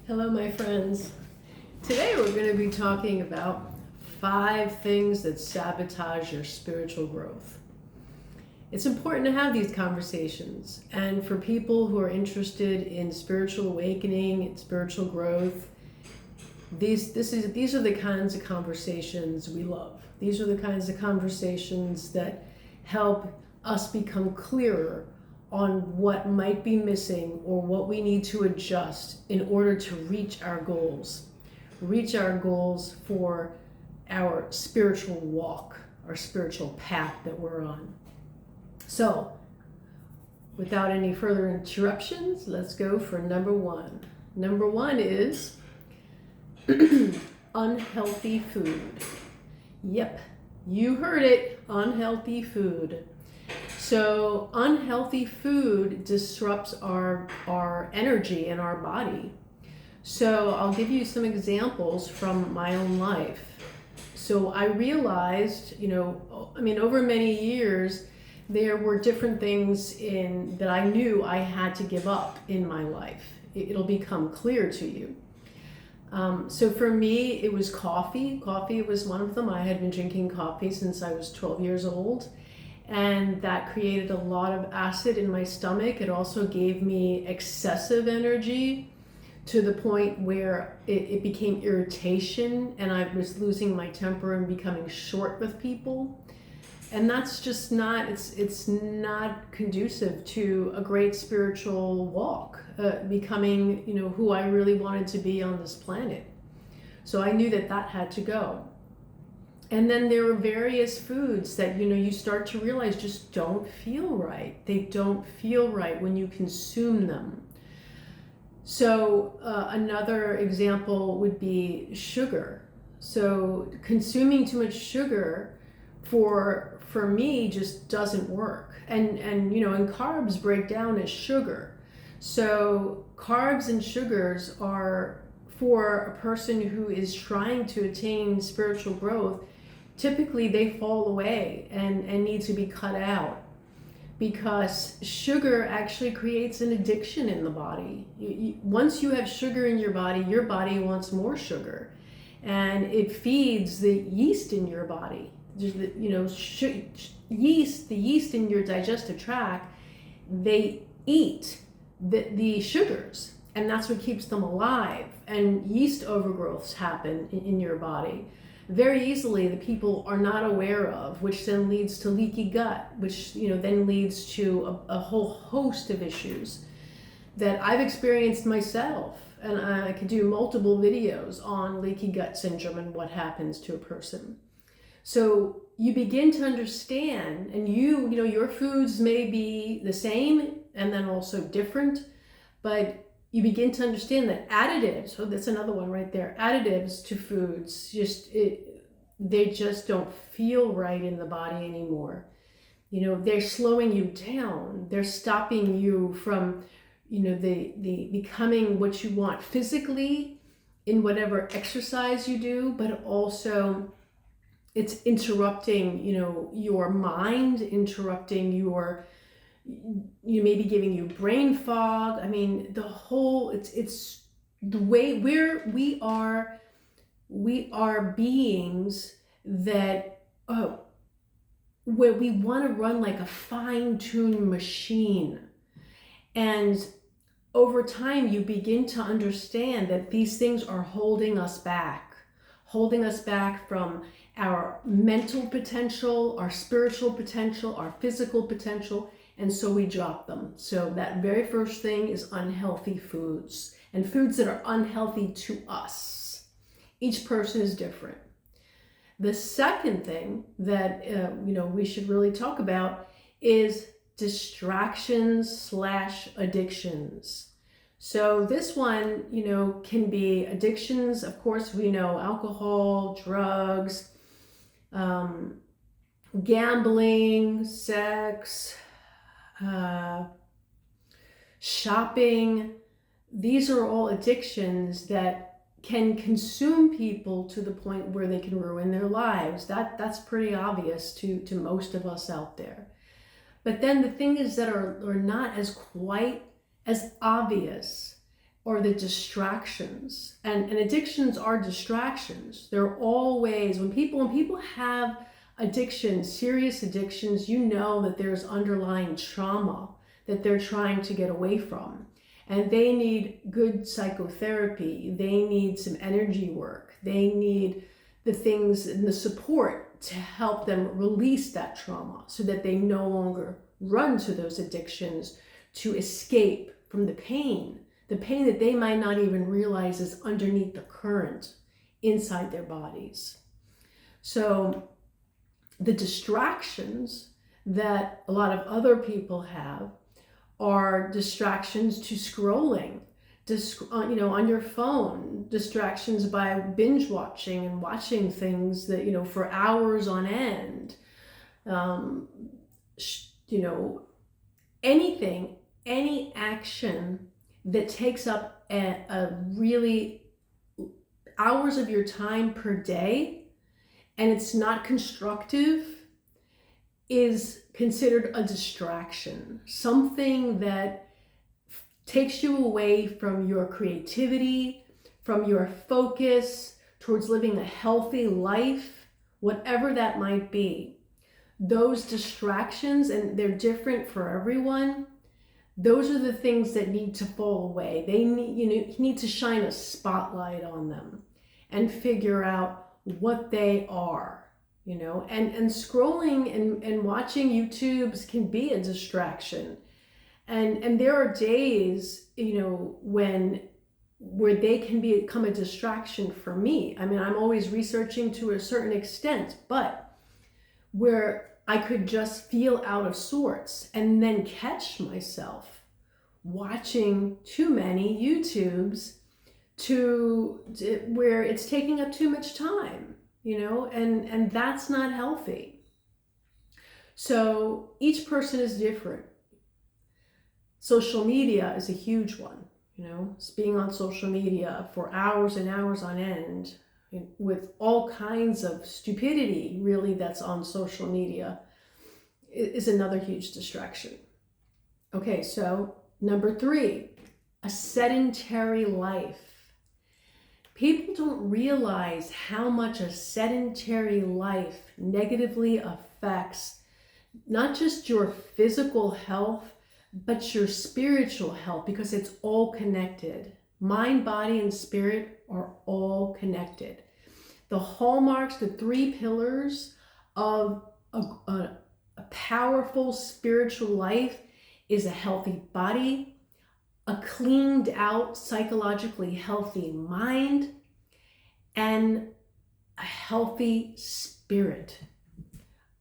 Hello, my friends. Today we're going to be talking about 5 things that sabotage your spiritual growth. It's important to have these conversations, and for people who are interested in spiritual awakening and spiritual growth, these are the kinds of conversations we love. These are the kinds of conversations that help us become clearer on what might be missing or what we need to adjust in order to reach our goals for our spiritual walk, our spiritual path that we're on. So, without any further interruptions, let's go for number 1. Number 1 is unhealthy food. Yep, you heard it, unhealthy food. So unhealthy food disrupts our energy in our body. So I'll give you some examples from my own life. So I realized, over many years, there were different things that I knew I had to give up in my life. It'll become clear to you. So for me, it was coffee. Coffee was one of them. I had been drinking coffee since I was 12 years old. And that created a lot of acid in my stomach. It also gave me excessive energy to the point where it became irritation and I was losing my temper and becoming short with people. And that's just it's not conducive to a great spiritual walk, becoming, who I really wanted to be on this planet. So I knew that had to go. And then there are various foods that, you start to realize just don't feel right. They don't feel right when you consume them. So another example would be sugar. So consuming too much sugar for me just doesn't work. And carbs break down as sugar. So carbs and sugars are, for a person who is trying to attain spiritual growth, typically they fall away and need to be cut out, because sugar actually creates an addiction in the body. Once you have sugar in your body wants more sugar, and it feeds the yeast in your body. The yeast in your digestive tract, they eat the sugars, and that's what keeps them alive. And yeast overgrowths happen in your body very easily that people are not aware of, which then leads to leaky gut, which then leads to a whole host of issues that I've experienced myself. And I could do multiple videos on leaky gut syndrome and what happens to a person. So you begin to understand, and your foods may be the same and then also different, but you begin to understand that additives, so that's another one right there, additives to foods, they just don't feel right in the body anymore. They're slowing you down. They're stopping you from, the becoming what you want physically in whatever exercise you do, but also it's interrupting, your mind, interrupting you may be giving you brain fog. I mean, it's the way we are beings that where we want to run like a fine-tuned machine. And over time you begin to understand that these things are holding us back from our mental potential, our spiritual potential, our physical potential. And so we drop them. So that very first thing is unhealthy foods, and foods that are unhealthy to us. Each person is different. The second thing that we should really talk about is distractions/addictions. So this one, can be addictions. Of course, we know alcohol, drugs, gambling, sex, shopping. These are all addictions that can consume people to the point where they can ruin their lives. That's pretty obvious to most of us out there. But then the thing is that are not as quite as obvious are the distractions. And addictions are distractions. They're always, when people have addictions, serious addictions, you know that there's underlying trauma that they're trying to get away from. And they need good psychotherapy. They need some energy work. They need the things and the support to help them release that trauma so that they no longer run to those addictions to escape from the pain that they might not even realize is underneath the current inside their bodies. So the distractions that a lot of other people have are distractions to scrolling, on your phone, distractions by binge watching and watching things that, for hours on end. Anything, any action that takes up a really hours of your time per day and it's not constructive is considered a distraction, something that takes you away from your creativity, from your focus towards living a healthy life, whatever that might be. Those distractions, and they're different for everyone, those are the things that need to fall away. They need, you need to shine a spotlight on them and figure out what they are, and scrolling and watching YouTubes can be a distraction. And there are days, where they can become a distraction for me. I mean, I'm always researching to a certain extent, but where I could just feel out of sorts and then catch myself watching too many YouTubes to where it's taking up too much time, and that's not healthy. So each person is different. Social media is a huge one, being on social media for hours and hours on end with all kinds of stupidity really that's on social media is another huge distraction. Okay, so number 3, a sedentary life. People don't realize how much a sedentary life negatively affects not just your physical health, but your spiritual health, because it's all connected. Mind, body, and spirit are all connected. The hallmarks, the 3 pillars of a powerful spiritual life is a healthy body, a cleaned out, psychologically healthy mind, and a healthy spirit.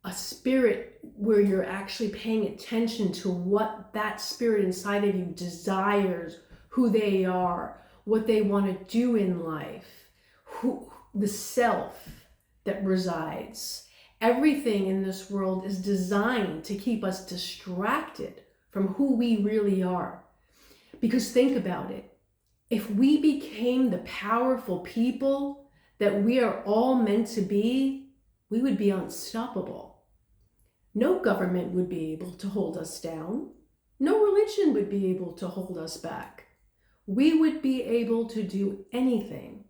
A spirit where you're actually paying attention to what that spirit inside of you desires, who they are, what they want to do in life, the self that resides. Everything in this world is designed to keep us distracted from who we really are. Because think about it. If we became the powerful people that we are all meant to be, we would be unstoppable. No government would be able to hold us down. No religion would be able to hold us back. We would be able to do anything.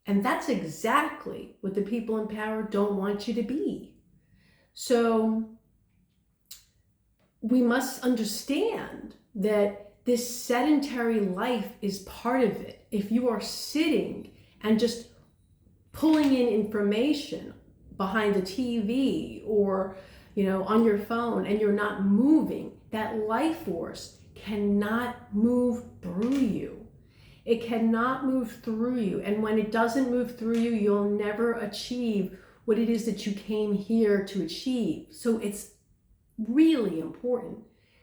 And that's exactly what the people in power don't want you to be. So we must understand that this sedentary life is part of it. If you are sitting and just pulling in information behind the TV or on your phone and you're not moving, that life force cannot move through you. It cannot move through you. And when it doesn't move through you, you'll never achieve what it is that you came here to achieve. So it's really important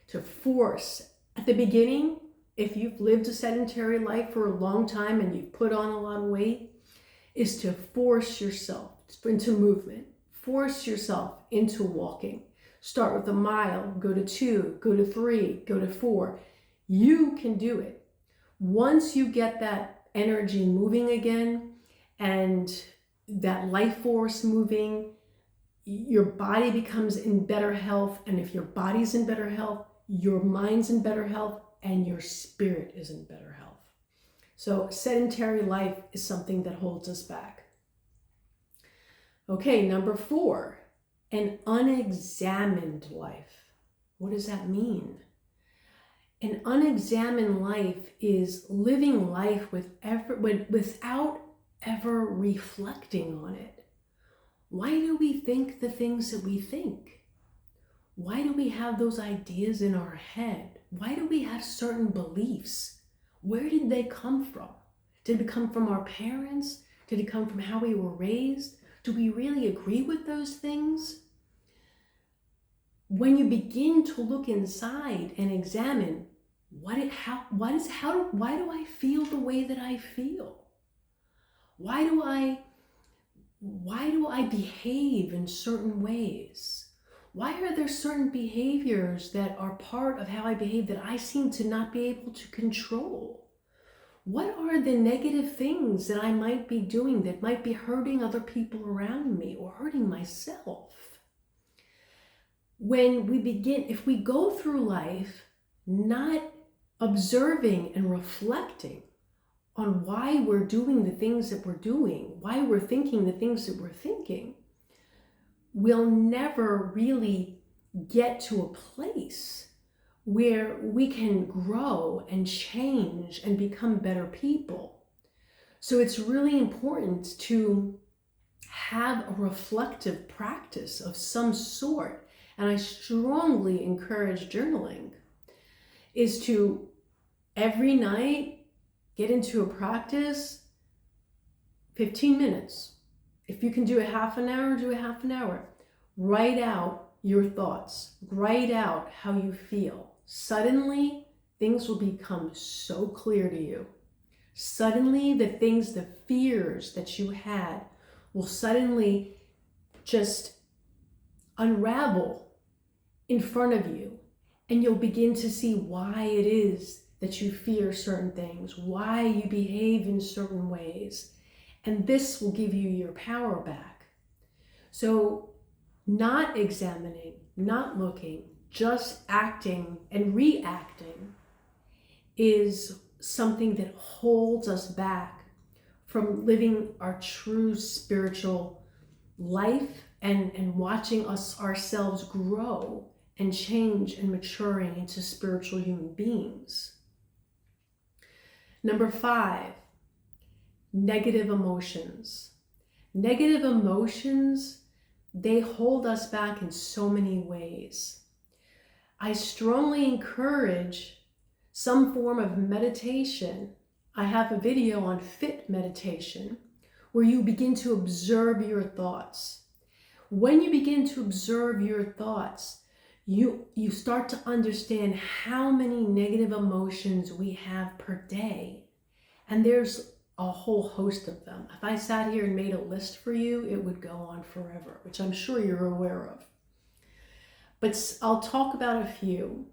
to force. At the beginning, if you've lived a sedentary life for a long time and you've put on a lot of weight, is to force yourself into movement. Force yourself into walking. Start with 1 mile, go to 2, go to 3, go to 4. You can do it. Once you get that energy moving again and that life force moving, your body becomes in better health. And if your body's in better health, your mind's in better health, and your spirit is in better health. So sedentary life is something that holds us back. Okay, number 4, an unexamined life. What does that mean? An unexamined life is living life without ever reflecting on it. Why do we think the things that we think? Why do we have those ideas in our head? Why do we have certain beliefs? Where did they come from? Did it come from our parents? Did it come from how we were raised? Do we really agree with those things? When you begin to look inside and examine, why do I feel the way that I feel? Why do I behave in certain ways? Why are there certain behaviors that are part of how I behave that I seem to not be able to control? What are the negative things that I might be doing that might be hurting other people around me or hurting myself? If we go through life not observing and reflecting on why we're doing the things that we're doing, why we're thinking the things that we're thinking, we'll never really get to a place where we can grow and change and become better people. So it's really important to have a reflective practice of some sort. And I strongly encourage journaling, is to every night get into a practice, 15 minutes. If you can do a half an hour, do a half an hour. Write out your thoughts. Write out how you feel. Suddenly, things will become so clear to you. Suddenly, the fears that you had will suddenly just unravel in front of you. And you'll begin to see why it is that you fear certain things, why you behave in certain ways. And this will give you your power back. So not examining, not looking, just acting and reacting is something that holds us back from living our true spiritual life and watching ourselves grow and change and maturing into spiritual human beings. Number 5, negative emotions. Negative emotions, they hold us back in so many ways. I strongly encourage some form of meditation. I have a video on fit meditation where you begin to observe your thoughts. When you begin to observe your thoughts, you start to understand how many negative emotions we have per day. And there's a whole host of them. If I sat here and made a list for you, it would go on forever, which I'm sure you're aware of. But I'll talk about a few.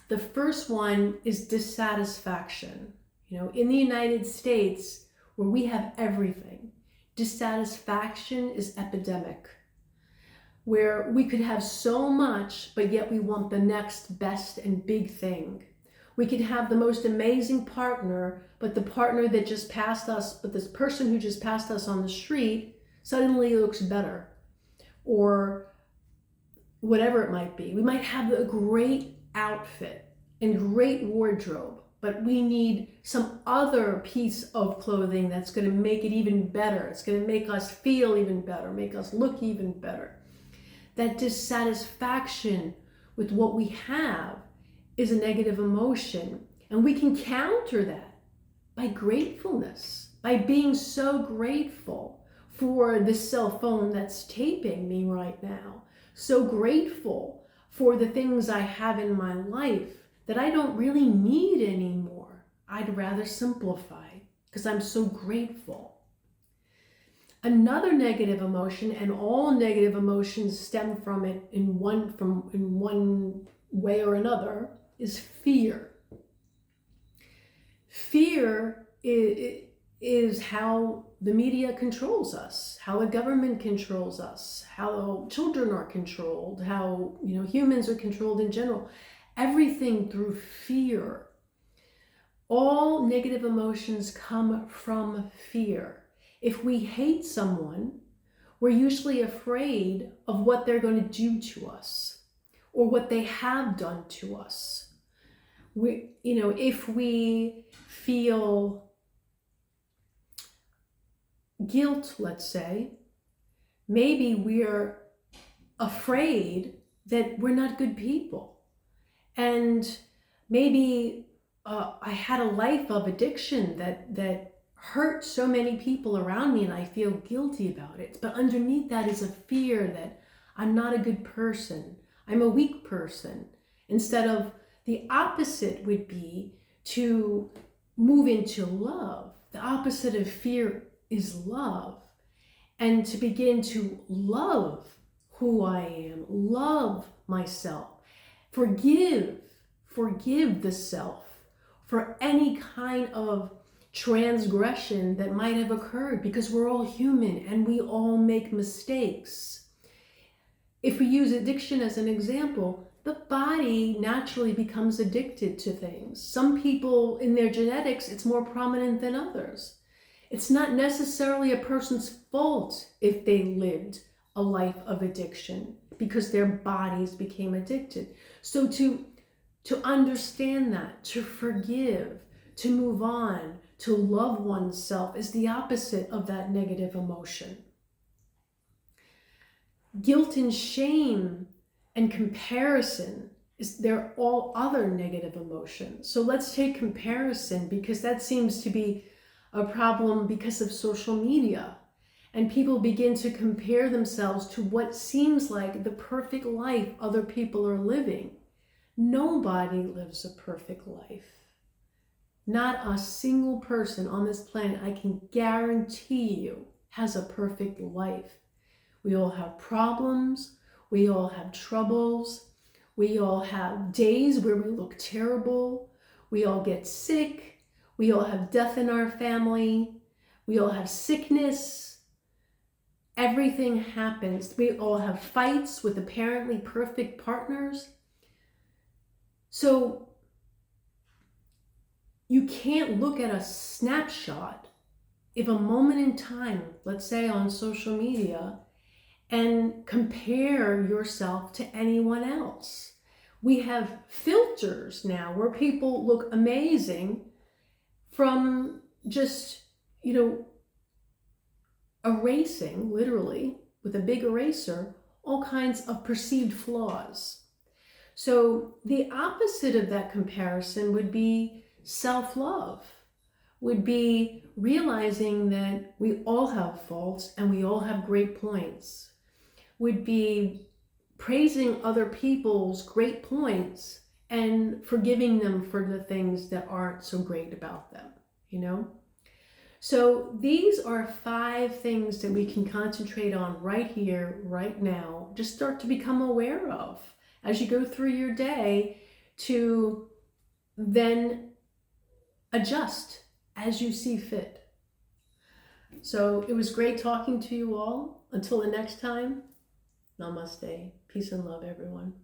The first one is dissatisfaction. In the United States, where we have everything, dissatisfaction is epidemic. Where we could have so much, but yet we want the next best and big thing. We could have the most amazing partner, but the partner that just passed us, but this person who just passed us on the street suddenly looks better. Or whatever it might be. We might have a great outfit and great wardrobe, but we need some other piece of clothing that's going to make it even better. It's going to make us feel even better, make us look even better. That dissatisfaction with what we have is a negative emotion. And we can counter that by gratefulness, by being so grateful for this cell phone that's taping me right now. So grateful for the things I have in my life that I don't really need anymore. I'd rather simplify because I'm so grateful. Another negative emotion, and all negative emotions stem from it in one way or another, is fear. Fear is how the media controls us, how the government controls us, how children are controlled, how humans are controlled in general. Everything through fear. All negative emotions come from fear. If we hate someone, we're usually afraid of what they're going to do to us or what they have done to us. If we feel guilt, let's say, maybe we're afraid that we're not good people. And maybe I had a life of addiction that hurt so many people around me and I feel guilty about it. But underneath that is a fear that I'm not a good person. I'm a weak person. Instead of the opposite would be to move into love. The opposite of fear is love. And to begin to love who I am, love myself, forgive the self for any kind of transgression that might have occurred, because we're all human and we all make mistakes. If we use addiction as an example, the body naturally becomes addicted to things. Some people in their genetics, it's more prominent than others. It's not necessarily a person's fault if they lived a life of addiction because their bodies became addicted. So to understand that, to forgive, to move on, to love oneself is the opposite of that negative emotion. Guilt and shame and comparison they're all other negative emotions. So let's take comparison, because that seems to be a problem because of social media. And people begin to compare themselves to what seems like the perfect life other people are living. Nobody lives a perfect life. Not a single person on this planet, I can guarantee you, has a perfect life. We all have problems. We all have troubles. We all have days where we look terrible. We all get sick. We all have death in our family. We all have sickness. Everything happens. We all have fights with apparently perfect partners. So you can't look at a snapshot of a moment in time, let's say on social media, and compare yourself to anyone else. We have filters now where people look amazing from just, erasing, literally, with a big eraser, all kinds of perceived flaws. So the opposite of that comparison would be self-love, would be realizing that we all have faults and we all have great points, would be praising other people's great points and forgiving them for the things that aren't so great about them, So these are 5 things that we can concentrate on right here, right now. Just start to become aware of as you go through your day, to then adjust as you see fit. So it was great talking to you all. Until the next time, namaste. Peace and love, everyone.